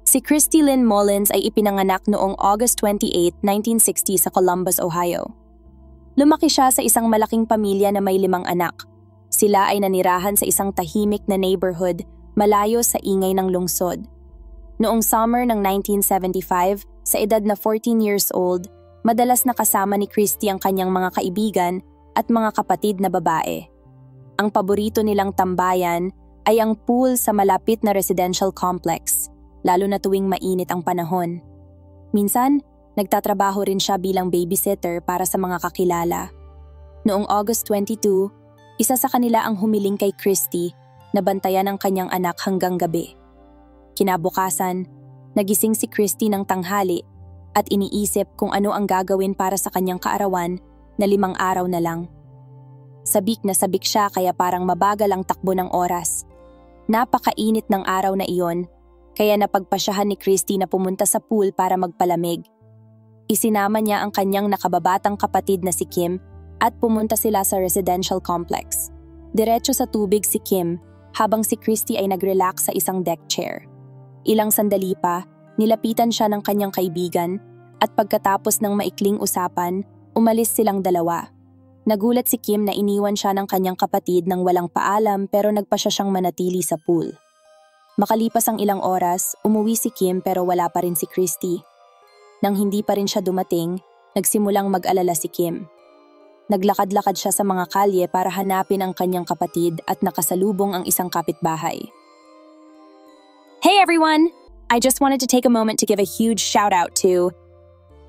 Si Christy Lynn Mullins ay ipinanganak noong August 28, 1960 sa Columbus, Ohio. Lumaki siya sa isang malaking pamilya na may 5 anak. Sila ay nanirahan sa isang tahimik na neighborhood malayo sa ingay ng lungsod. Noong summer ng 1975, sa edad na 14 years old, madalas nakasama ni Christy ang kanyang mga kaibigan at mga kapatid na babae. Ang paborito nilang tambayan ay ang pool sa malapit na residential complex, lalo na tuwing mainit ang panahon. Minsan, nagtatrabaho rin siya bilang babysitter para sa mga kakilala. Noong August 22, isa sa kanila ang humiling kay Christy na bantayan ang kanyang anak hanggang gabi. Kinabukasan, nagising si Christy ng tanghali at iniisip kung ano ang gagawin para sa kanyang kaarawan na 5 araw na lang. Sabik na sabik siya kaya parang mabagal ang takbo ng oras. Napakainit ng araw na iyon, kaya napagpasyahan ni Christy na pumunta sa pool para magpalamig. Isinama niya ang kanyang nakababatang kapatid na si Kim at pumunta sila sa residential complex. Diretso sa tubig si Kim habang si Christy ay nag-relax sa isang deck chair. Ilang sandali pa, nilapitan siya ng kanyang kaibigan at pagkatapos ng maikling usapan, umalis silang dalawa. Nagulat si Kim na iniwan siya ng kanyang kapatid nang walang paalam pero nagpasya siyang manatili sa pool. Makalipas ang ilang oras, umuwi si Kim pero wala pa rin si Christy. Nang hindi pa rin siya dumating, nagsimulang mag-alala si Kim. Naglakad-lakad siya sa mga kalye para hanapin ang kanyang kapatid at nakasalubong ang isang kapitbahay. Hey everyone! I just wanted to take a moment to give a huge shout-out to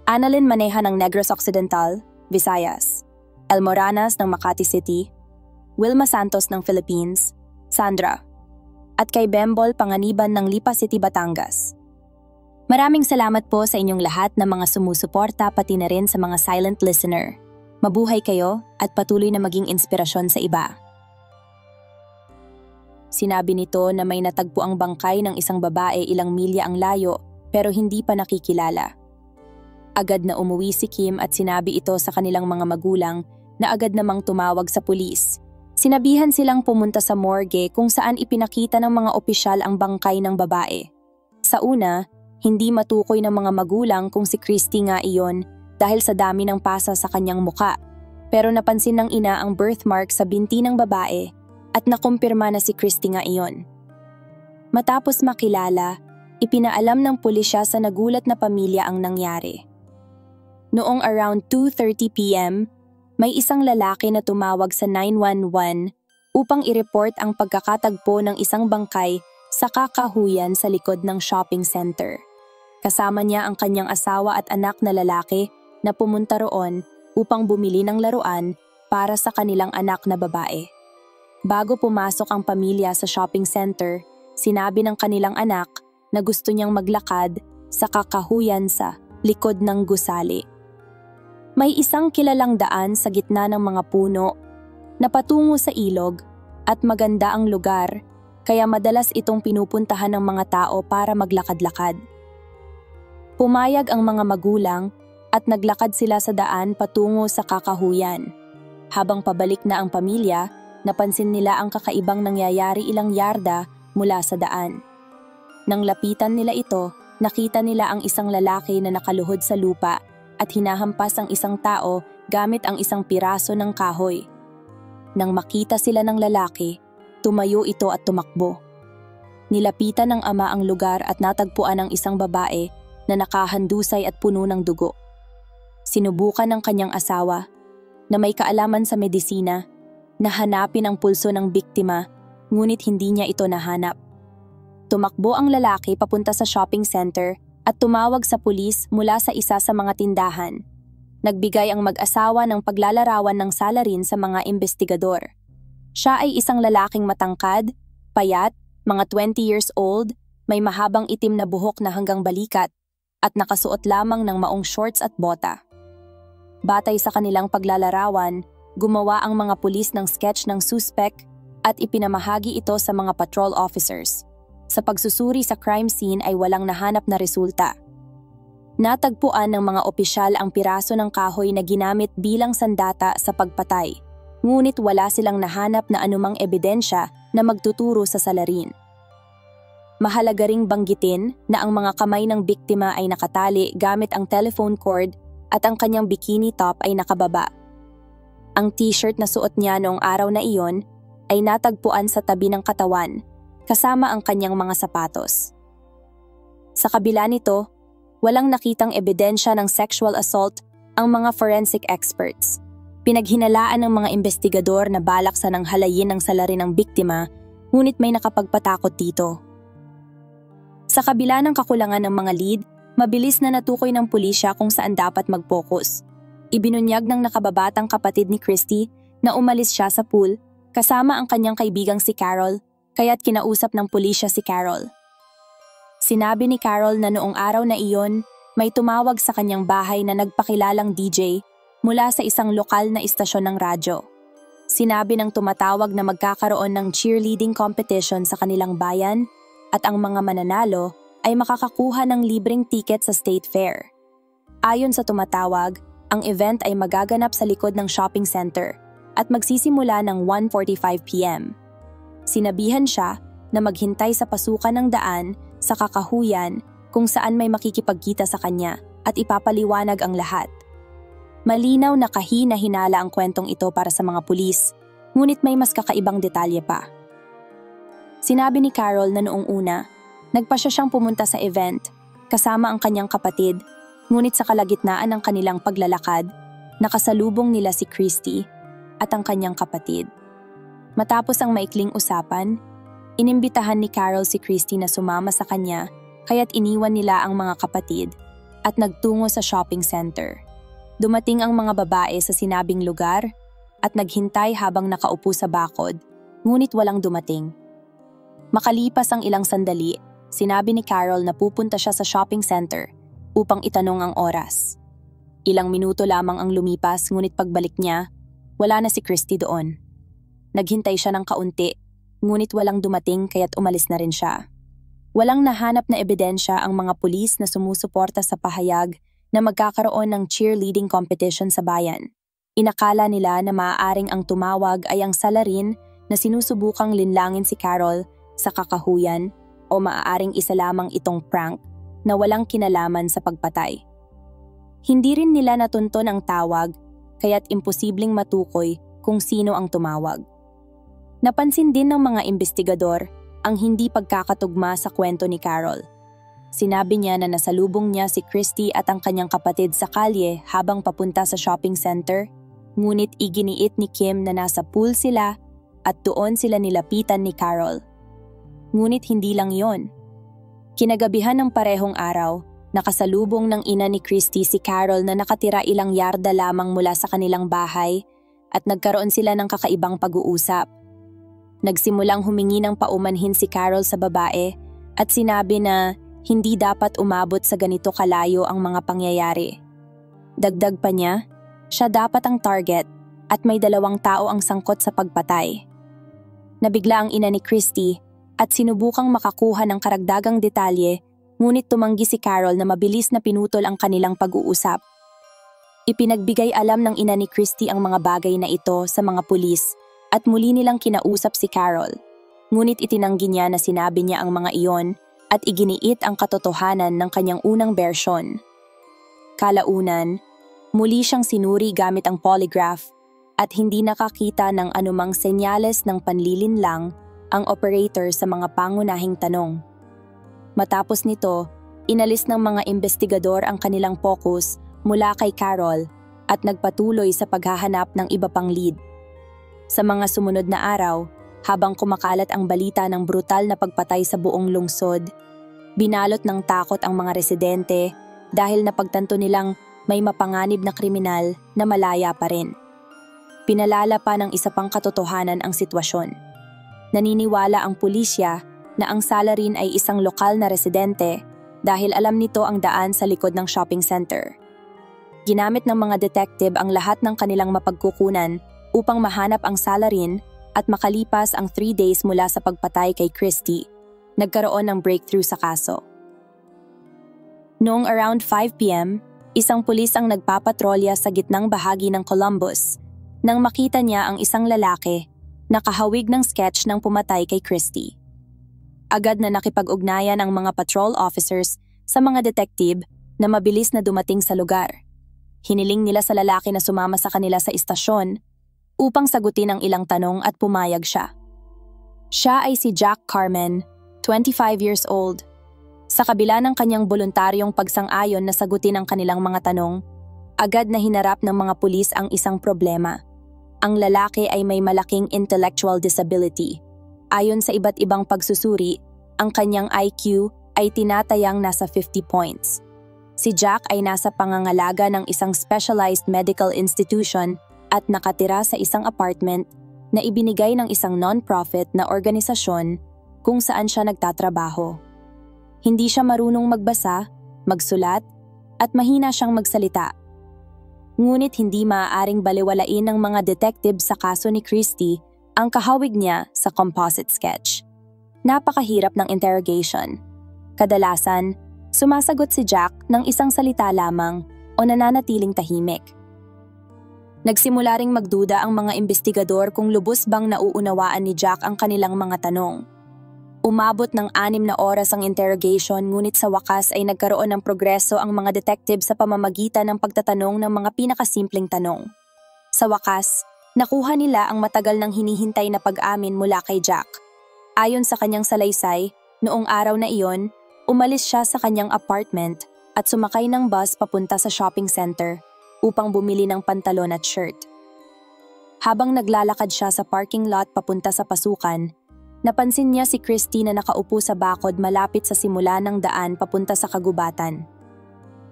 Annalyn Maneja ng Negros Occidental, Visayas, El Moranas ng Makati City, Wilma Santos ng Philippines, Sandra, at kay Bembol Panganiban ng Lipa City, Batangas. Maraming salamat po sa inyong lahat na mga sumusuporta pati na rin sa mga silent listener. Mabuhay kayo at patuloy na maging inspirasyon sa iba. Sinabi nito na may natagpo ang bangkay ng isang babae ilang milya ang layo pero hindi pa nakikilala. Agad na umuwi si Kim at sinabi ito sa kanilang mga magulang na agad namang tumawag sa pulis. Sinabihan silang pumunta sa morgue kung saan ipinakita ng mga opisyal ang bangkay ng babae. Sa una, hindi matukoy ng mga magulang kung si Christy nga iyon dahil sa dami ng pasa sa kanyang muka. Pero napansin ng ina ang birthmark sa binti ng babae at nakumpirma na si Christy nga iyon. Matapos makilala, ipinaalam ng pulis siya sa nagulat na pamilya ang nangyari. Noong around 2:30 p.m., may isang lalaki na tumawag sa 911 upang i-report ang pagkakatagpo ng isang bangkay sa kakahuyan sa likod ng shopping center. Kasama niya ang kanyang asawa at anak na lalaki na pumunta roon upang bumili ng laruan para sa kanilang anak na babae. Bago pumasok ang pamilya sa shopping center, sinabi ng kanilang anak na gusto niyang maglakad sa kakahuyan sa likod ng gusali. May isang kilalang daan sa gitna ng mga puno na patungo sa ilog at maganda ang lugar kaya madalas itong pinupuntahan ng mga tao para maglakad-lakad. Pumayag ang mga magulang at naglakad sila sa daan patungo sa kakahuyan. Habang pabalik na ang pamilya, napansin nila ang kakaibang nangyayari ilang yarda mula sa daan. Nang lapitan nila ito, nakita nila ang isang lalaki na nakaluhod sa lupa at hinahampas ang isang tao gamit ang isang piraso ng kahoy. Nang makita sila ng lalaki, tumayo ito at tumakbo. Nilapitan ng ama ang lugar at natagpuan ang isang babae na nakahandusay at puno ng dugo. Sinubukan ng kanyang asawa, na may kaalaman sa medisina, na hanapin ang pulso ng biktima, ngunit hindi niya ito nahanap. Tumakbo ang lalaki papunta sa shopping center at tumawag sa pulis mula sa isa sa mga tindahan. Nagbigay ang mag-asawa ng paglalarawan ng salarin sa mga investigador. Siya ay isang lalaking matangkad, payat, mga 20 years old, may mahabang itim na buhok na hanggang balikat, at nakasuot lamang ng maong shorts at bota. Batay sa kanilang paglalarawan, gumawa ang mga pulis ng sketch ng suspect at ipinamahagi ito sa mga patrol officers. Sa pagsusuri sa crime scene ay walang nahanap na resulta. Natagpuan ng mga opisyal ang piraso ng kahoy na ginamit bilang sandata sa pagpatay, ngunit wala silang nahanap na anumang ebidensya na magtuturo sa salarin. Mahalaga ring banggitin na ang mga kamay ng biktima ay nakatali gamit ang telephone cord at ang kanyang bikini top ay nakababa. Ang t-shirt na suot niya noong araw na iyon ay natagpuan sa tabi ng katawan kasama ang kanyang mga sapatos. Sa kabila nito, walang nakitang ebidensya ng sexual assault ang mga forensic experts. Pinaghinalaan ng mga investigador na balak sanang halayin ang salarin ng biktima, ngunit may nakapagpatakot dito. Sa kabila ng kakulangan ng mga lead, mabilis na natukoy ng pulisya kung saan dapat mag-focus. Ibinunyag ng nakababatang kapatid ni Christy na umalis siya sa pool kasama ang kanyang kaibigang si Carol, kaya't kinausap ng pulisya si Carol. Sinabi ni Carol na noong araw na iyon, may tumawag sa kanyang bahay na nagpakilalang DJ mula sa isang lokal na istasyon ng radyo. Sinabi ng tumatawag na magkakaroon ng cheerleading competition sa kanilang bayan at ang mga mananalo ay makakakuha ng libreng ticket sa State Fair. Ayon sa tumatawag, ang event ay magaganap sa likod ng shopping center at magsisimula ng 1:45 p.m. Sinabihan siya na maghintay sa pasukan ng daan sa kakahuyan kung saan may makikipagkita sa kanya at ipapaliwanag ang lahat. Malinaw na kahina-hinala ang kwentong ito para sa mga pulis, ngunit may mas kakaibang detalye pa. Sinabi ni Carol na noong una, nagpasya siyang pumunta sa event kasama ang kanyang kapatid, ngunit sa kalagitnaan ng kanilang paglalakad, nakasalubong nila si Christy at ang kanyang kapatid. Matapos ang maikling usapan, inimbitahan ni Carol si Christy na sumama sa kanya, kaya't iniwan nila ang mga kapatid at nagtungo sa shopping center. Dumating ang mga babae sa sinabing lugar at naghintay habang nakaupo sa bakod, ngunit walang dumating. Makalipas ang ilang sandali, sinabi ni Carol na pupunta siya sa shopping center upang itanong ang oras. Ilang minuto lamang ang lumipas, ngunit pagbalik niya, wala na si Christy doon. Naghintay siya ng kaunti, ngunit walang dumating kaya't umalis na rin siya. Walang nahanap na ebidensya ang mga pulis na sumusuporta sa pahayag na magkakaroon ng cheerleading competition sa bayan. Inakala nila na maaaring ang tumawag ay ang salarin na sinusubukang linlangin si Carol sa kakahuyan o maaaring isa lamang itong prank na walang kinalaman sa pagpatay. Hindi rin nila natunton ang tawag, kaya't imposibleng matukoy kung sino ang tumawag. Napansin din ng mga investigador ang hindi pagkakatugma sa kwento ni Carol. Sinabi niya na nasalubong niya si Christy at ang kanyang kapatid sa kalye habang papunta sa shopping center, ngunit iginiit ni Kim na nasa pool sila at doon sila nilapitan ni Carol. Ngunit hindi lang yon. Kinagabihan ng parehong araw, nakasalubong ng ina ni Christy si Carol na nakatira ilang yarda lamang mula sa kanilang bahay at nagkaroon sila ng kakaibang pag-uusap. Nagsimulang humingi ng paumanhin si Carol sa babae at sinabi na hindi dapat umabot sa ganito kalayo ang mga pangyayari. Dagdag pa niya, siya dapat ang target at may 2 tao ang sangkot sa pagpatay. Nabigla ang ina ni Christy at sinubukang makakuha ng karagdagang detalye, ngunit tumanggi si Carol na mabilis na pinutol ang kanilang pag-uusap. Ipinagbigay alam ng ina ni Christy ang mga bagay na ito sa mga pulis at muli nilang kinausap si Carol. Ngunit itinanggi niya na sinabi niya ang mga iyon at iginiit ang katotohanan ng kanyang unang bersyon. Kalaunan, muli siyang sinuri gamit ang polygraph at hindi nakakita ng anumang senyales ng panlilinlang ang operator sa mga pangunahing tanong. Matapos nito, inalis ng mga investigador ang kanilang focus mula kay Carol at nagpatuloy sa paghahanap ng iba pang lead. Sa mga sumunod na araw, habang kumakalat ang balita ng brutal na pagpatay sa buong lungsod, binalot ng takot ang mga residente dahil napagtanto nilang may mapanganib na kriminal na malaya pa rin. Pinalala pa ng isa pang katotohanan ang sitwasyon. Naniniwala ang pulisya na ang salarin ay isang lokal na residente dahil alam nito ang daan sa likod ng shopping center. Ginamit ng mga detective ang lahat ng kanilang mapagkukunan upang mahanap ang salarin at makalipas ang 3 days mula sa pagpatay kay Christy, nagkaroon ng breakthrough sa kaso. Noong around 5 p.m., isang pulis ang nagpapatrolya sa gitnang bahagi ng Columbus nang makita niya ang isang lalaki nakahawig ng sketch ng pumatay kay Christy. Agad na nakipag-ugnayan ang mga patrol officers sa mga detective na mabilis na dumating sa lugar. Hiniling nila sa lalaki na sumama sa kanila sa istasyon upang sagutin ang ilang tanong at pumayag siya. Siya ay si Jack Carmen, 25 years old. Sa kabila ng kanyang voluntaryong pagsang-ayon na sagutin ang kanilang mga tanong, agad na hinarap ng mga pulis ang isang problema. Ang lalaki ay may malaking intellectual disability. Ayon sa iba't ibang pagsusuri, ang kanyang IQ ay tinatayang nasa 50 points. Si Jack ay nasa pangangalaga ng isang specialized medical institution at nakatira sa isang apartment na ibinigay ng isang non-profit na organisasyon kung saan siya nagtatrabaho. Hindi siya marunong magbasa, magsulat, at mahina siyang magsalita. Ngunit hindi maaaring baliwalain ng mga detective sa kaso ni Christy ang kahawig niya sa composite sketch. Napakahirap ng interrogation. Kadalasan, sumasagot si Jack ng isang salita lamang o nananatiling tahimik. Nagsimula ring magduda ang mga investigador kung lubos bang nauunawaan ni Jack ang kanilang mga tanong. Umabot ng 6 na oras ang interrogation, ngunit sa wakas ay nagkaroon ng progreso ang mga detective sa pamamagitan ng pagtatanong ng mga pinakasimpleng tanong. Sa wakas, nakuha nila ang matagal nang hinihintay na pag-amin mula kay Jack. Ayon sa kanyang salaysay, noong araw na iyon, umalis siya sa kanyang apartment at sumakay ng bus papunta sa shopping center upang bumili ng pantalon at shirt. Habang naglalakad siya sa parking lot papunta sa pasukan, napansin niya si Christy na nakaupo sa bakod malapit sa simula ng daan papunta sa kagubatan.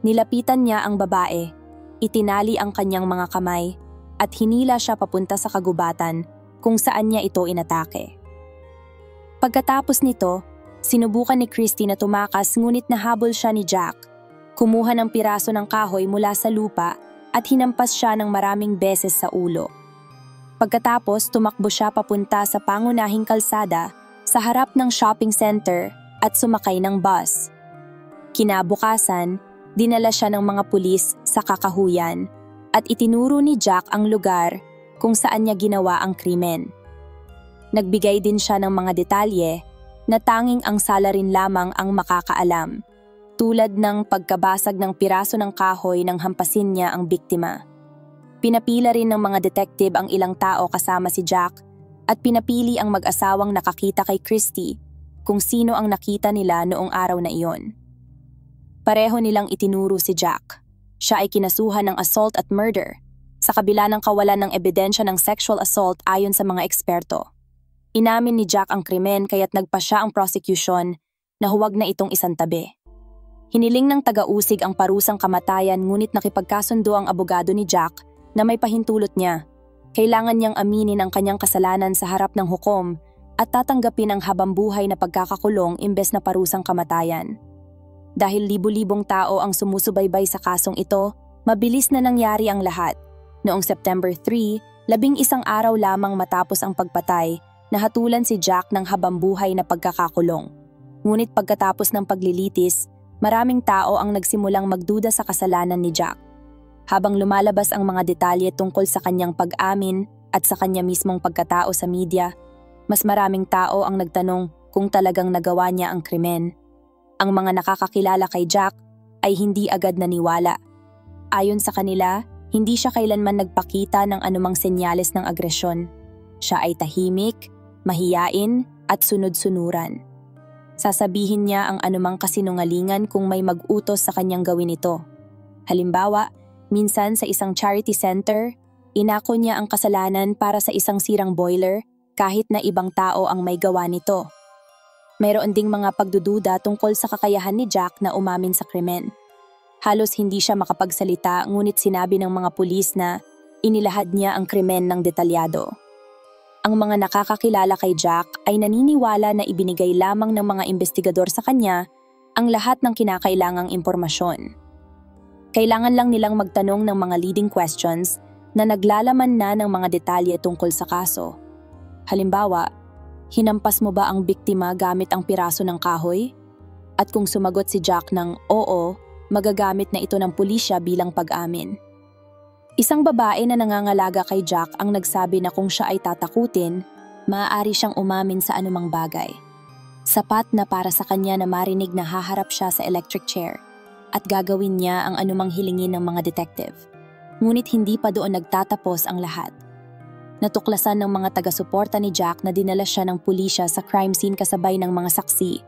Nilapitan niya ang babae, itinali ang kanyang mga kamay, at hinila siya papunta sa kagubatan kung saan niya ito inatake. Pagkatapos nito, sinubukan ni Christy na tumakas ngunit nahabol siya ni Jack. Kumuha ng piraso ng kahoy mula sa lupa at hinampas siya ng maraming beses sa ulo. Pagkatapos, tumakbo siya papunta sa pangunahing kalsada sa harap ng shopping center at sumakay ng bus. Kinabukasan, dinala siya ng mga pulis sa kakahuyan at itinuro ni Jack ang lugar kung saan niya ginawa ang krimen. Nagbigay din siya ng mga detalye na tanging ang salarin lamang ang makakaalam, tulad ng pagkabasag ng piraso ng kahoy nang hampasin niya ang biktima. Pinapila rin ng mga detective ang ilang tao kasama si Jack at pinapili ang mag-asawang nakakita kay Christy kung sino ang nakita nila noong araw na iyon. Pareho nilang itinuro si Jack. Siya ay kinasuhan ng assault at murder, sa kabila ng kawalan ng ebidensya ng sexual assault ayon sa mga eksperto. Inamin ni Jack ang krimen kaya't nagpasya ang prosecution na huwag na itong isantabi. Hiniling ng taga-usig ang parusang kamatayan ngunit nakipagkasundo ang abogado ni Jack na may pahintulot niya. Kailangan niyang aminin ang kanyang kasalanan sa harap ng hukom at tatanggapin ang habambuhay na pagkakakulong imbes na parusang kamatayan. Dahil libu-libong tao ang sumusubaybay sa kasong ito, mabilis na nangyari ang lahat. Noong September 3, 11 araw lamang matapos ang pagpatay, nahatulan si Jack ng habambuhay na pagkakakulong. Ngunit pagkatapos ng paglilitis, maraming tao ang nagsimulang magduda sa kasalanan ni Jack. Habang lumalabas ang mga detalye tungkol sa kanyang pag-amin at sa kanya mismong pagkatao sa media, mas maraming tao ang nagtanong kung talagang nagawa niya ang krimen. Ang mga nakakakilala kay Jack ay hindi agad naniwala. Ayon sa kanila, hindi siya kailanman nagpakita ng anumang senyales ng agresyon. Siya ay tahimik, mahiyain at sunod-sunuran. Sasabihin niya ang anumang kasinungalingan kung may mag-utos sa kanyang gawin ito. Halimbawa, minsan sa isang charity center, inako niya ang kasalanan para sa isang sirang boiler kahit na ibang tao ang may gawa nito. Mayroon ding mga pagdududa tungkol sa kakayahan ni Jack na umamin sa krimen. Halos hindi siya makapagsalita ngunit sinabi ng mga pulis na inilahad niya ang krimen ng detalyado. Ang mga nakakakilala kay Jack ay naniniwala na ibinigay lamang ng mga investigador sa kanya ang lahat ng kinakailangang impormasyon. Kailangan lang nilang magtanong ng mga leading questions na naglalaman na ng mga detalye tungkol sa kaso. Halimbawa, hinampas mo ba ang biktima gamit ang piraso ng kahoy? At kung sumagot si Jack ng oo, magagamit na ito ng pulisya bilang pag-amin. Isang babae na nangangalaga kay Jack ang nagsabi na kung siya ay tatakutin, maaari siyang umamin sa anumang bagay. Sapat na para sa kanya na marinig na haharap siya sa electric chair at gagawin niya ang anumang hilingin ng mga detective. Ngunit hindi pa doon nagtatapos ang lahat. Natuklasan ng mga taga-suporta ni Jack na dinala siya ng pulisya sa crime scene kasabay ng mga saksi.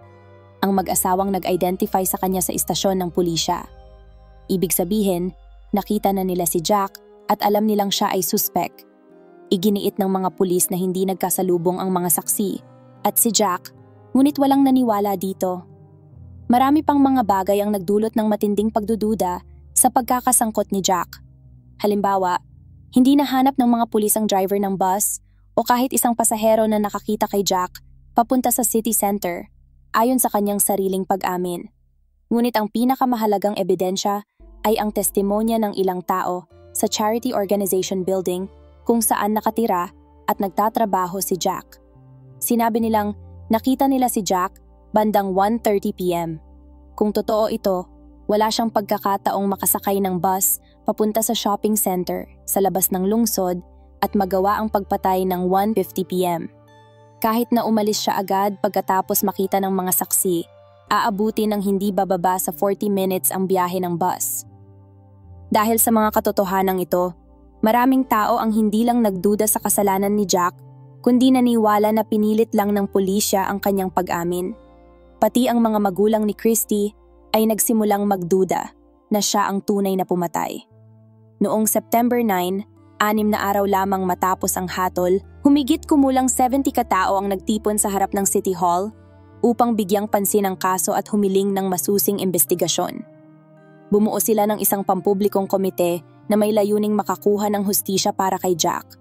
Ang mag-asawang nag-identify sa kanya sa istasyon ng pulisya. Ibig sabihin, nakita na nila si Jack at alam nilang siya ay suspect. Iginiit ng mga pulis na hindi nagkasalubong ang mga saksi at si Jack, ngunit walang naniwala dito. Marami pang mga bagay ang nagdulot ng matinding pagdududa sa pagkakasangkot ni Jack. Halimbawa, hindi nahanap ng mga pulis ang driver ng bus o kahit isang pasahero na nakakita kay Jack papunta sa city center ayon sa kanyang sariling pag-amin. Ngunit ang pinakamahalagang ebidensya ay ang testimonya ng ilang tao sa charity organization building kung saan nakatira at nagtatrabaho si Jack. Sinabi nilang nakita nila si Jack bandang 1:30 p.m. Kung totoo ito, wala siyang pagkakataong makasakay ng bus papunta sa shopping center sa labas ng lungsod at magawa ang pagpatay ng 1:50 p.m. Kahit na umalis siya agad pagkatapos makita ng mga saksi, aabuti ng hindi bababa sa 40 minutes ang biyahe ng bus. Dahil sa mga katotohanang ito, maraming tao ang hindi lang nagduda sa kasalanan ni Jack, kundi naniwala na pinilit lang ng pulisya ang kanyang pag-amin. Pati ang mga magulang ni Christy ay nagsimulang magduda na siya ang tunay na pumatay. Noong September 9, 6 na araw lamang matapos ang hatol, humigit kumulang 70 katao ang nagtipon sa harap ng City Hall upang bigyang pansin ang kaso at humiling ng masusing investigasyon. Bumuo sila ng isang pampublikong komite na may layuning makakuha ng hustisya para kay Jack.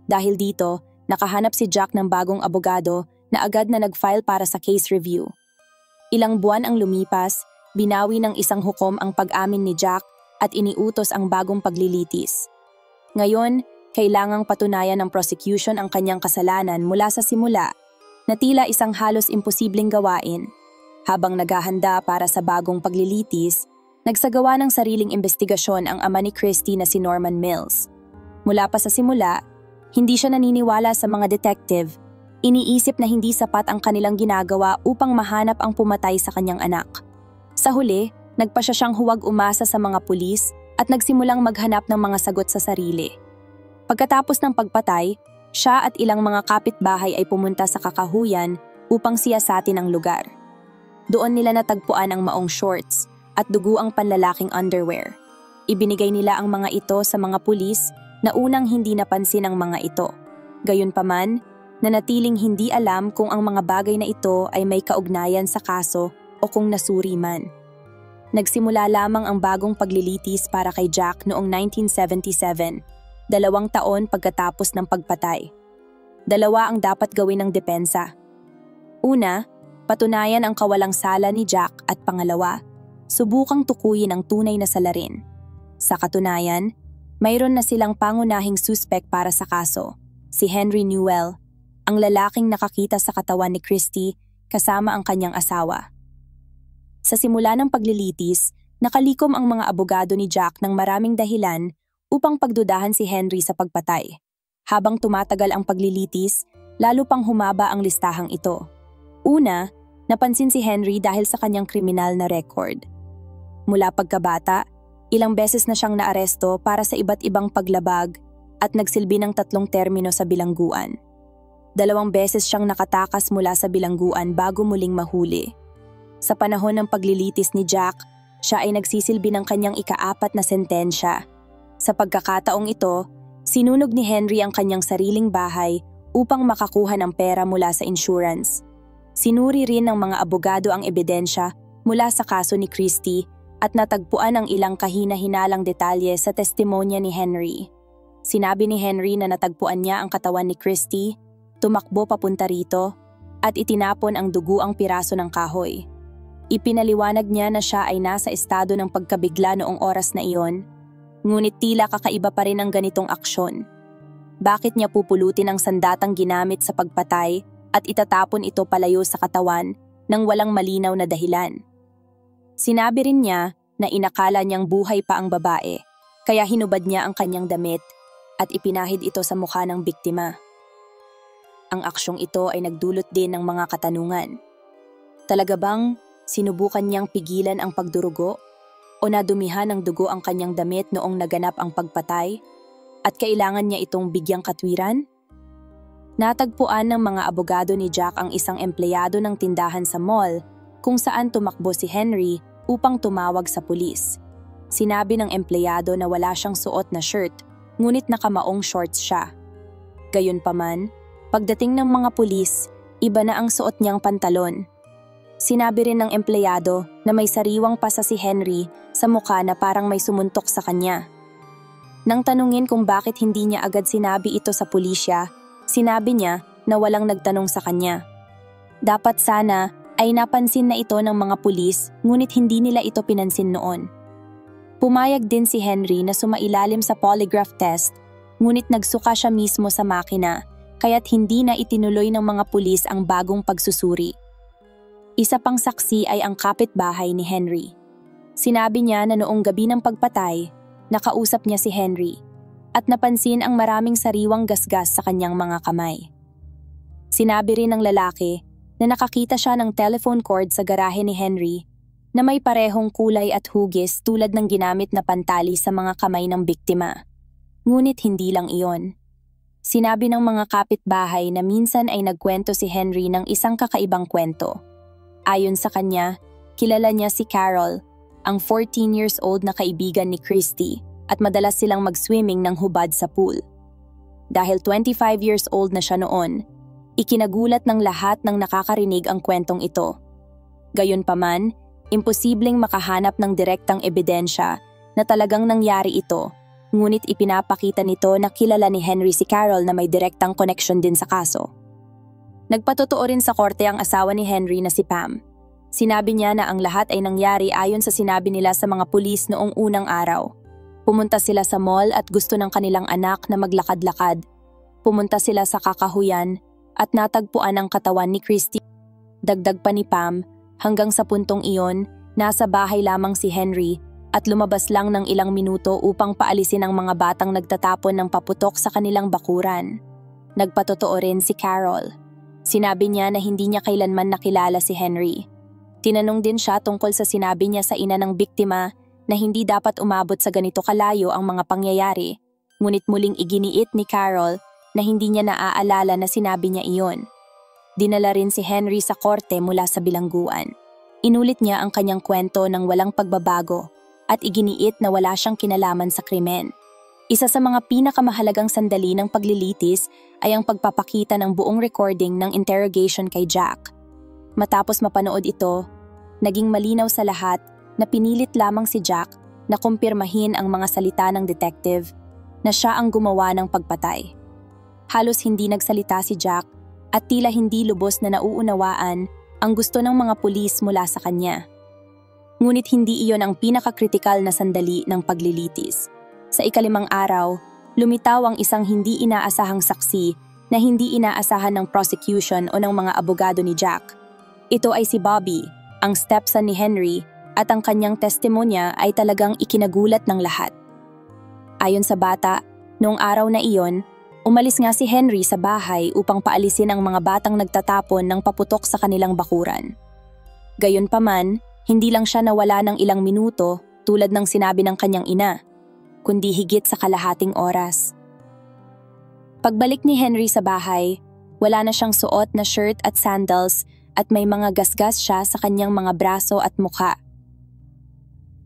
Dahil dito, nakahanap si Jack ng bagong abogado na agad na nag-file para sa case review. Ilang buwan ang lumipas, binawi ng isang hukom ang pag-amin ni Jack at iniutos ang bagong paglilitis. Ngayon, kailangang patunayan ng prosecution ang kanyang kasalanan mula sa simula na tila isang halos imposibleng gawain. Habang naghahanda para sa bagong paglilitis, nagsagawa ng sariling investigasyon ang ama ni Christy na si Norman Mills. Mula pa sa simula, hindi siya naniniwala sa mga detective. Iniisip na hindi sapat ang kanilang ginagawa upang mahanap ang pumatay sa kanyang anak. Sa huli, nagpa siya siyang huwag umasa sa mga pulis at nagsimulang maghanap ng mga sagot sa sarili. Pagkatapos ng pagpatay, siya at ilang mga kapitbahay ay pumunta sa kakahuyan upang siyasatin ang lugar. Doon nila natagpuan ang maong shorts at duguang panlalaking underwear. Ibinigay nila ang mga ito sa mga pulis na unang hindi napansin ang mga ito. Gayunpaman, nanatiling hindi alam kung ang mga bagay na ito ay may kaugnayan sa kaso o kung nasuri man. Nagsimula lamang ang bagong paglilitis para kay Jack noong 1977, 2 taon pagkatapos ng pagpatay. 2 ang dapat gawin ng depensa. Una, patunayan ang kawalang sala ni Jack at pangalawa, subukang tukuyin ang tunay na salarin. Sa katunayan, mayroon na silang pangunahing suspect para sa kaso, si Henry Newell, ang lalaking nakakita sa katawan ni Christy kasama ang kanyang asawa. Sa simula ng paglilitis, nakalikom ang mga abogado ni Jack ng maraming dahilan upang pagdudahan si Henry sa pagpatay. Habang tumatagal ang paglilitis, lalo pang humaba ang listahang ito. Una, napansin si Henry dahil sa kanyang kriminal na record. Mula pagkabata, ilang beses na siyang naaresto para sa iba't ibang paglabag at nagsilbi ng 3 termino sa bilangguan. 2 beses siyang nakatakas mula sa bilangguan bago muling mahuli. Sa panahon ng paglilitis ni Jack, siya ay nagsisilbi ng kanyang ika-4 na sentensya. Sa pagkakataong ito, sinunog ni Henry ang kanyang sariling bahay upang makakuha ng pera mula sa insurance. Sinuri rin ng mga abogado ang ebidensya mula sa kaso ni Christy at natagpuan ang ilang kahina-hinalang detalye sa testimonya ni Henry. Sinabi ni Henry na natagpuan niya ang katawan ni Christy, tumakbo papunta rito, at itinapon ang duguang piraso ng kahoy. Ipinaliwanag niya na siya ay nasa estado ng pagkabigla noong oras na iyon, ngunit tila kakaiba pa rin ang ganitong aksyon. Bakit niya pupulutin ang sandatang ginamit sa pagpatay at itatapon ito palayo sa katawan nang walang malinaw na dahilan? Sinabi rin niya na inakala niyang buhay pa ang babae, kaya hinubad niya ang kanyang damit at ipinahid ito sa mukha ng biktima. Ang aksyong ito ay nagdulot din ng mga katanungan. Talaga bang sinubukan niyang pigilan ang pagdurugo? O nadumihan ng dugo ang kanyang damit noong naganap ang pagpatay? At kailangan niya itong bigyang katwiran? Natagpuan ng mga abogado ni Jack ang isang empleyado ng tindahan sa mall kung saan tumakbo si Henry upang tumawag sa pulis. Sinabi ng empleyado na wala siyang suot na shirt, ngunit nakamaong shorts siya. Gayunpaman, pagdating ng mga pulis, iba na ang suot niyang pantalon. Sinabi rin ng empleyado na may sariwang pasa si Henry sa mukha na parang may sumuntok sa kanya. Nang tanungin kung bakit hindi niya agad sinabi ito sa pulisya, sinabi niya na walang nagtanong sa kanya. Dapat sana ay napansin na ito ng mga pulis, ngunit hindi nila ito pinansin noon. Pumayag din si Henry na sumailalim sa polygraph test, ngunit nagsuka siya mismo sa makina, kaya't hindi na itinuloy ng mga pulis ang bagong pagsusuri. Isa pang saksi ay ang kapitbahay ni Henry. Sinabi niya na noong gabi ng pagpatay, nakausap niya si Henry at napansin ang maraming sariwang gasgas sa kanyang mga kamay. Sinabi rin ng lalaki na nakakita siya ng telephone cord sa garahe ni Henry na may parehong kulay at hugis tulad ng ginamit na pantali sa mga kamay ng biktima. Ngunit hindi lang iyon. Sinabi ng mga kapitbahay na minsan ay nagkwento si Henry ng isang kakaibang kwento. Ayon sa kanya, kilala niya si Carol, ang 14 years old na kaibigan ni Christy, at madalas silang mag-swimming ng hubad sa pool. Dahil 25 years old na siya noon, ikinagulat ng lahat ng nakakarinig ang kwentong ito. Gayunpaman, imposibleng makahanap ng direktang ebidensya na talagang nangyari ito, ngunit ipinapakita nito na kilala ni Henry si Carol na may direktang koneksyon din sa kaso. Nagpatotoo rin sa korte ang asawa ni Henry na si Pam. Sinabi niya na ang lahat ay nangyari ayon sa sinabi nila sa mga pulis noong unang araw. Pumunta sila sa mall at gusto ng kanilang anak na maglakad-lakad. Pumunta sila sa kakahuyan at natagpuan ang katawan ni Christy. Dagdag pa ni Pam, hanggang sa puntong iyon, nasa bahay lamang si Henry at lumabas lang ng ilang minuto upang paalisin ang mga batang nagtatapon ng paputok sa kanilang bakuran. Nagpatotoo rin si Carol. Sinabi niya na hindi niya kailanman nakilala si Henry. Tinanong din siya tungkol sa sinabi niya sa ina ng biktima na hindi dapat umabot sa ganito kalayo ang mga pangyayari, ngunit muling iginiit ni Carol na hindi niya naaalala na sinabi niya iyon. Dinala rin si Henry sa korte mula sa bilangguan. Inulit niya ang kanyang kwento ng walang pagbabago at iginiit na wala siyang kinalaman sa krimen. Isa sa mga pinakamahalagang sandali ng paglilitis ay ang pagpapakita ng buong recording ng interrogation kay Jack. Matapos mapanood ito, naging malinaw sa lahat na pinilit lamang si Jack na kumpirmahin ang mga salita ng detective na siya ang gumawa ng pagpatay. Halos hindi nagsalita si Jack at tila hindi lubos na nauunawaan ang gusto ng mga pulis mula sa kanya. Ngunit hindi iyon ang pinakakritikal na sandali ng paglilitis. Sa ikalimang araw, lumitaw ang isang hindi inaasahang saksi na hindi inaasahan ng prosecution o ng mga abogado ni Jack. Ito ay si Bobby, ang stepson ni Henry, at ang kanyang testimonya ay talagang ikinagulat ng lahat. Ayon sa bata, noong araw na iyon, umalis nga si Henry sa bahay upang paalisin ang mga batang nagtatapon ng paputok sa kanilang bakuran. Gayunpaman, hindi lang siya nawala ng ilang minuto tulad ng sinabi ng kanyang ina, kundi higit sa kalahating oras. Pagbalik ni Henry sa bahay, wala na siyang suot na shirt at sandals at may mga gasgas siya sa kanyang mga braso at mukha.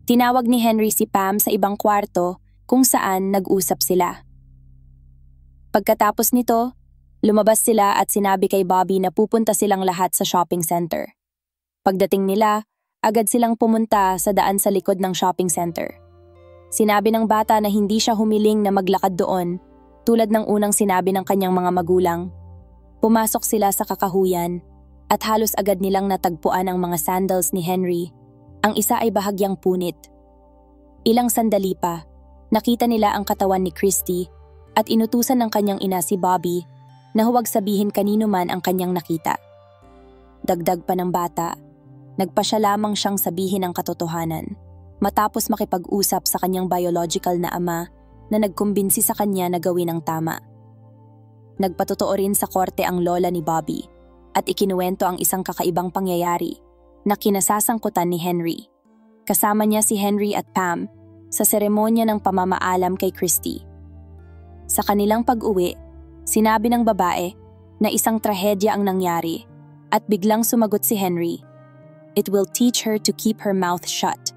Tinawag ni Henry si Pam sa ibang kwarto kung saan nag-usap sila. Pagkatapos nito, lumabas sila at sinabi kay Bobby na pupunta silang lahat sa shopping center. Pagdating nila, agad silang pumunta sa daan sa likod ng shopping center. Sinabi ng bata na hindi siya humiling na maglakad doon, tulad ng unang sinabi ng kanyang mga magulang. Pumasok sila sa kakahuyan at halos agad nilang natagpuan ang mga sandals ni Henry. Ang isa ay bahagyang punit. Ilang sandali pa, nakita nila ang katawan ni Christy at inutusan ng kanyang ina si Bobby na huwag sabihin kanino man ang kanyang nakita. Dagdag pa ng bata, nagpa siya lamang siyang sabihin ang katotohanan. Matapos makipag-usap sa kanyang biological na ama na nagkumbinsi sa kanya na gawin ang tama. Nagpatotoo rin sa korte ang lola ni Bobby at ikinuwento ang isang kakaibang pangyayari na kinasasangkutan ni Henry. Kasama niya si Henry at Pam sa seremonya ng pamamaalam kay Christy. Sa kanilang pag-uwi, sinabi ng babae na isang trahedya ang nangyari at biglang sumagot si Henry, "It will teach her to keep her mouth shut."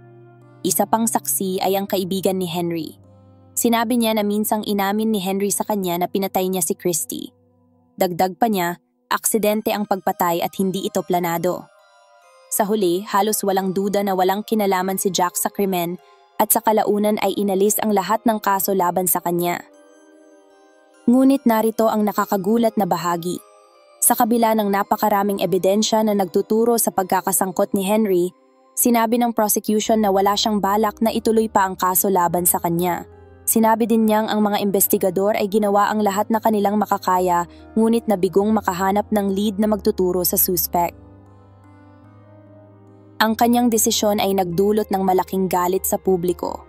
Isa pang saksi ay ang kaibigan ni Henry. Sinabi niya na minsang inamin ni Henry sa kanya na pinatay niya si Christy. Dagdag pa niya, aksidente ang pagpatay at hindi ito planado. Sa huli, halos walang duda na walang kinalaman si Jack sa krimen at sa kalaunan ay inalis ang lahat ng kaso laban sa kanya. Ngunit narito ang nakakagulat na bahagi. Sa kabila ng napakaraming ebidensya na nagtuturo sa pagkakasangkot ni Henry, sinabi ng prosecution na wala siyang balak na ituloy pa ang kaso laban sa kanya. Sinabi din niyang ang mga investigador ay ginawa ang lahat na kanilang makakaya, ngunit nabigong makahanap ng lead na magtuturo sa suspect. Ang kanyang desisyon ay nagdulot ng malaking galit sa publiko.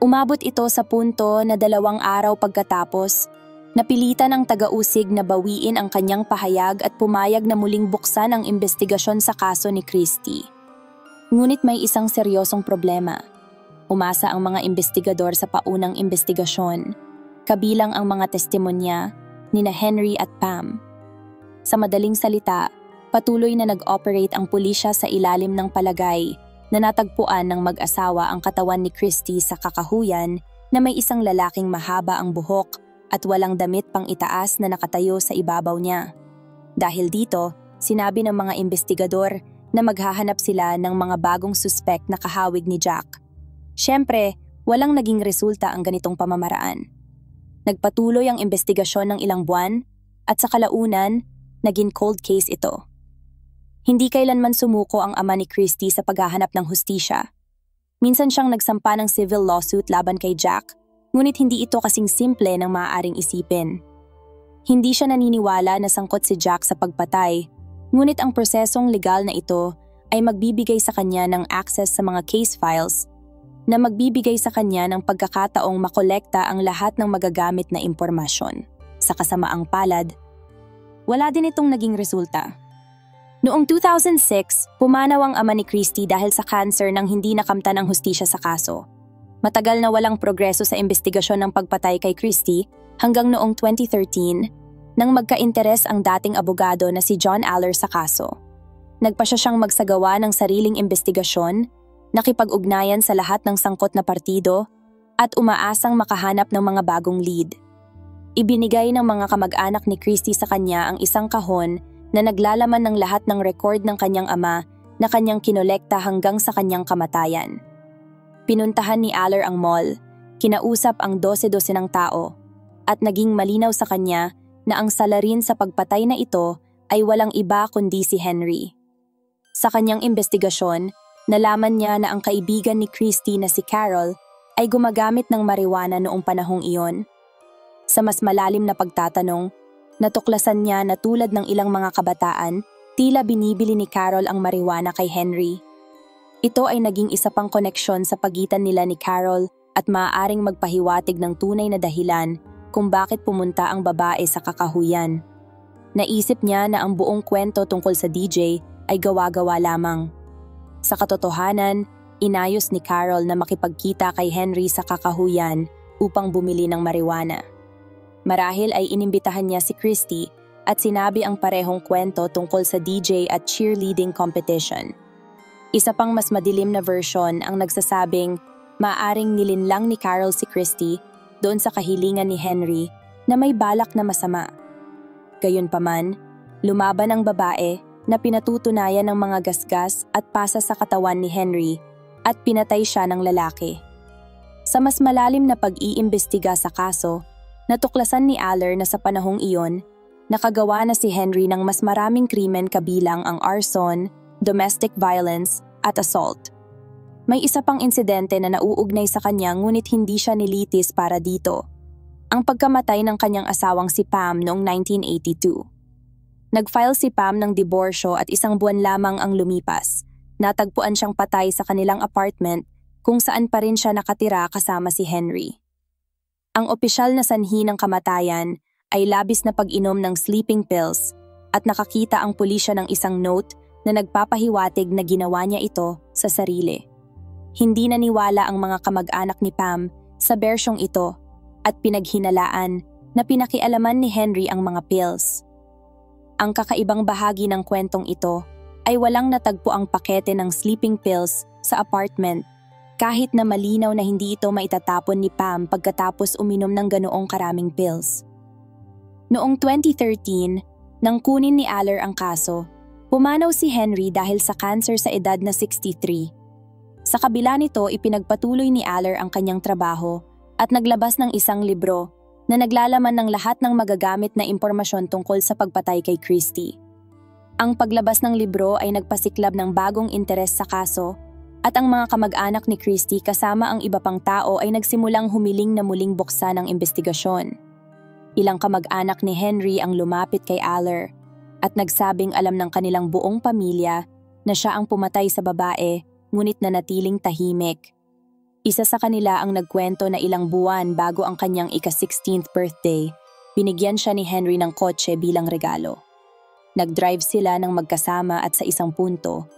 Umabot ito sa punto na 2 araw pagkatapos, napilitan ang taga-usig na bawiin ang kanyang pahayag at pumayag na muling buksan ang investigasyon sa kaso ni Christy. Ngunit may isang seryosong problema. Umasa ang mga investigador sa paunang investigasyon, kabilang ang mga testimonya nina Henry at Pam. Sa madaling salita, patuloy na nag-operate ang pulisya sa ilalim ng palagay na natagpuan ng mag-asawa ang katawan ni Christy sa kakahuyan na may isang lalaking mahaba ang buhok at walang damit pang itaas na nakatayo sa ibabaw niya. Dahil dito, sinabi ng mga investigador na maghahanap sila ng mga bagong suspect na kahawig ni Jack. Siyempre, walang naging resulta ang ganitong pamamaraan. Nagpatuloy ang investigasyon ng ilang buwan at sa kalaunan, naging cold case ito. Hindi kailanman sumuko ang ama ni Christy sa paghahanap ng hustisya. Minsan siyang nagsampa ng civil lawsuit laban kay Jack, ngunit hindi ito kasing simple ng maaaring isipin. Hindi siya naniniwala na sangkot si Jack sa pagpatay, ngunit ang prosesong legal na ito ay magbibigay sa kanya ng access sa mga case files na magbibigay sa kanya ng pagkakataong makolekta ang lahat ng magagamit na impormasyon. Sa kasamaang palad, wala din itong naging resulta. Noong 2006, pumanaw ang ama ni Christy dahil sa cancer nang hindi nakamtan ng hustisya sa kaso. Matagal na walang progreso sa investigasyon ng pagpatay kay Christy hanggang noong 2013 nang magka-interes ang dating abogado na si John Aller sa kaso. Nagpa siya siyang magsagawa ng sariling investigasyon, nakipag-ugnayan sa lahat ng sangkot na partido, at umaasang makahanap ng mga bagong lead. Ibinigay ng mga kamag-anak ni Christy sa kanya ang isang kahon na naglalaman ng lahat ng record ng kanyang ama na kanyang kinolekta hanggang sa kanyang kamatayan. Pinuntahan ni Aller ang mall, kinausap ang 12-12 ng tao, at naging malinaw sa kanya na ang salarin sa pagpatay na ito ay walang iba kundi si Henry. Sa kanyang investigasyon, nalaman niya na ang kaibigan ni Christy na si Carol ay gumagamit ng marijuana noong panahong iyon. Sa mas malalim na pagtatanong, natuklasan niya na tulad ng ilang mga kabataan, tila binibili ni Carol ang marijuana kay Henry. Ito ay naging isa pang koneksyon sa pagitan nila ni Carol at maaaring magpahiwatig ng tunay na dahilan kung bakit pumunta ang babae sa kakahuyan. Naisip niya na ang buong kwento tungkol sa DJ ay gawa-gawa lamang. Sa katotohanan, inayos ni Carol na makipagkita kay Henry sa kakahuyan upang bumili ng marijuana. Marahil ay inimbitahan niya si Christy at sinabi ang parehong kwento tungkol sa DJ at cheerleading competition. Isa pang mas madilim na version ang nagsasabing maaring nilinlang ni Carol si Christy doon sa kahilingan ni Henry na may balak na masama. Gayunpaman, lumaban ang babae na pinatutunayan ng mga gasgas at pasa sa katawan ni Henry at pinatay siya ng lalaki. Sa mas malalim na pag-iimbestiga sa kaso, natuklasan ni Aller na sa panahong iyon, nakagawa na si Henry ng mas maraming krimen kabilang ang arson, domestic violence at assault. May isa pang insidente na nauugnay sa kanya ngunit hindi siya nilitis para dito. Ang pagkamatay ng kanyang asawang si Pam noong 1982. Nag-file si Pam ng diborsyo at 1 buwan lamang ang lumipas. Natagpuan siyang patay sa kanilang apartment kung saan pa rin siya nakatira kasama si Henry. Ang opisyal na sanhi ng kamatayan ay labis na pag-inom ng sleeping pills at nakakita ang pulisya ng isang note na nagpapahiwatig na ginawa niya ito sa sarili. Hindi naniwala ang mga kamag-anak ni Pam sa bersyong ito at pinaghinalaan na pinakialaman ni Henry ang mga pills. Ang kakaibang bahagi ng kwentong ito ay walang natagpo ang pakete ng sleeping pills sa apartment kahit na malinaw na hindi ito maitatapon ni Pam pagkatapos uminom ng ganoong karaming pills. Noong 2013, nang kunin ni Aller ang kaso, pumanaw si Henry dahil sa cancer sa edad na 63. Sa kabila nito, ipinagpatuloy ni Aller ang kanyang trabaho at naglabas ng isang libro na naglalaman ng lahat ng magagamit na impormasyon tungkol sa pagpatay kay Christie. Ang paglabas ng libro ay nagpasiklab ng bagong interes sa kaso at ang mga kamag-anak ni Christie kasama ang iba pang tao ay nagsimulang humiling na muling buksan ang investigasyon. Ilang kamag-anak ni Henry ang lumapit kay Aller at nagsabing alam ng kanilang buong pamilya na siya ang pumatay sa babae ngunit nanatiling tahimik. Isa sa kanila ang nagkwento na ilang buwan bago ang kanyang ika-16th birthday, binigyan siya ni Henry ng kotse bilang regalo. Nag-drive sila ng magkasama at sa isang punto,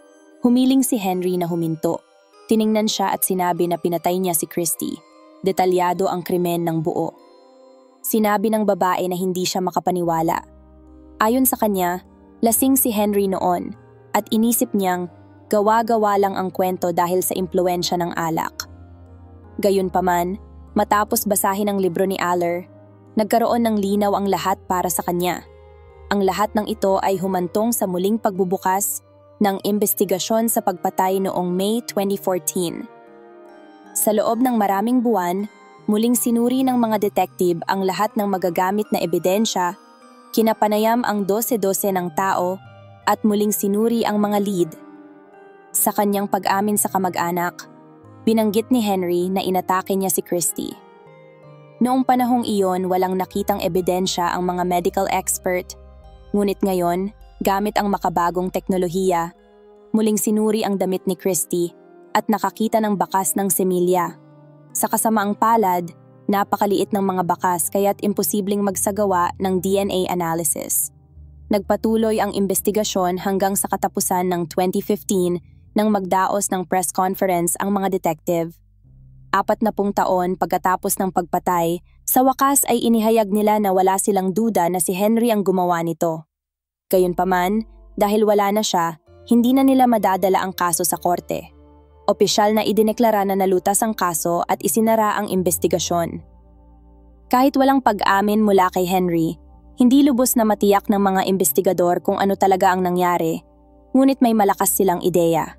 humiling si Henry na huminto. Tiningnan siya at sinabi na pinatay niya si Christie. Detalyado ang krimen ng buo. Sinabi ng babae na hindi siya makapaniwala. Ayon sa kanya, lasing si Henry noon at inisip niyang gawa-gawa lang ang kwento dahil sa impluwensya ng alak. Gayunpaman, matapos basahin ang libro ni Aller, nagkaroon ng linaw ang lahat para sa kanya. Ang lahat ng ito ay humantong sa muling pagbubukas ng investigasyon sa pagpatay noong May 2014. Sa loob ng maraming buwan, muling sinuri ng mga detective ang lahat ng magagamit na ebidensya, kinapanayam ang 12-12 ng tao at muling sinuri ang mga lead. Sa kanyang pag-amin sa kamag-anak, binanggit ni Henry na inatake niya si Christie. Noong panahong iyon, walang nakitang ebidensya ang mga medical expert, ngunit ngayon, gamit ang makabagong teknolohiya, muling sinuri ang damit ni Christie at nakakita ng bakas ng semilya. Sa kasamaang palad, napakaliit ng mga bakas kaya't imposibleng magsagawa ng DNA analysis. Nagpatuloy ang investigasyon hanggang sa katapusan ng 2015 nang magdaos ng press conference ang mga detective. 40 taon pagkatapos ng pagpatay, sa wakas ay inihayag nila na wala silang duda na si Henry ang gumawa nito. Gayunpaman, dahil wala na siya, hindi na nila madadala ang kaso sa korte. Opisyal na idineklara na nalutas ang kaso at isinara ang investigasyon. Kahit walang pag-amin mula kay Henry, hindi lubos na matiyak ng mga investigador kung ano talaga ang nangyari, ngunit may malakas silang ideya.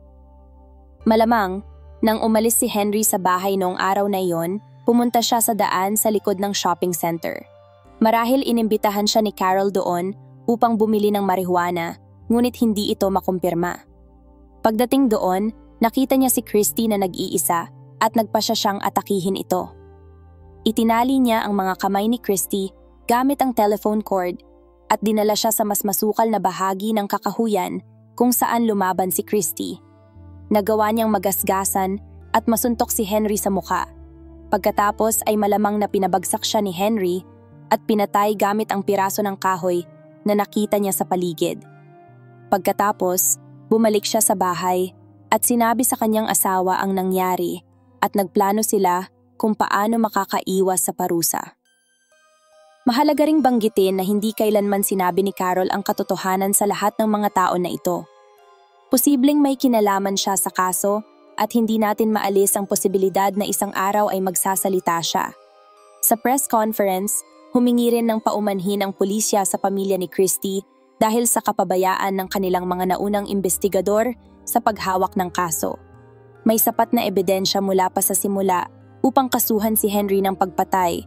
Malamang, nang umalis si Henry sa bahay noong araw na iyon, pumunta siya sa daan sa likod ng shopping center. Marahil inimbitahan siya ni Carol doon upang bumili ng marijuana, ngunit hindi ito makumpirma. Pagdating doon, nakita niya si Christie na nag-iisa at nagpasya siyang atakihin ito. Itinali niya ang mga kamay ni Christie gamit ang telephone cord at dinala siya sa mas masukal na bahagi ng kakahuyan kung saan lumaban si Christie. Nagawa niyang magasgasan at masuntok si Henry sa mukha. Pagkatapos ay malamang na pinabagsak siya ni Henry at pinatay gamit ang piraso ng kahoy na nakita niya sa paligid. Pagkatapos, bumalik siya sa bahay at sinabi sa kanyang asawa ang nangyari at nagplano sila kung paano makakaiwas sa parusa. Mahalaga ring banggitin na hindi kailanman sinabi ni Carol ang katotohanan sa lahat ng mga tao na ito. Posibleng may kinalaman siya sa kaso at hindi natin maalis ang posibilidad na isang araw ay magsasalita siya. Sa press conference, humingi rin ng paumanhin ang pulisya sa pamilya ni Christie dahil sa kapabayaan ng kanilang mga naunang investigador sa paghawak ng kaso. May sapat na ebidensya mula pa sa simula upang kasuhan si Henry ng pagpatay,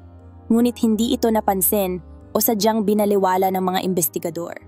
ngunit hindi ito napansin o sadyang binaliwala ng mga investigador.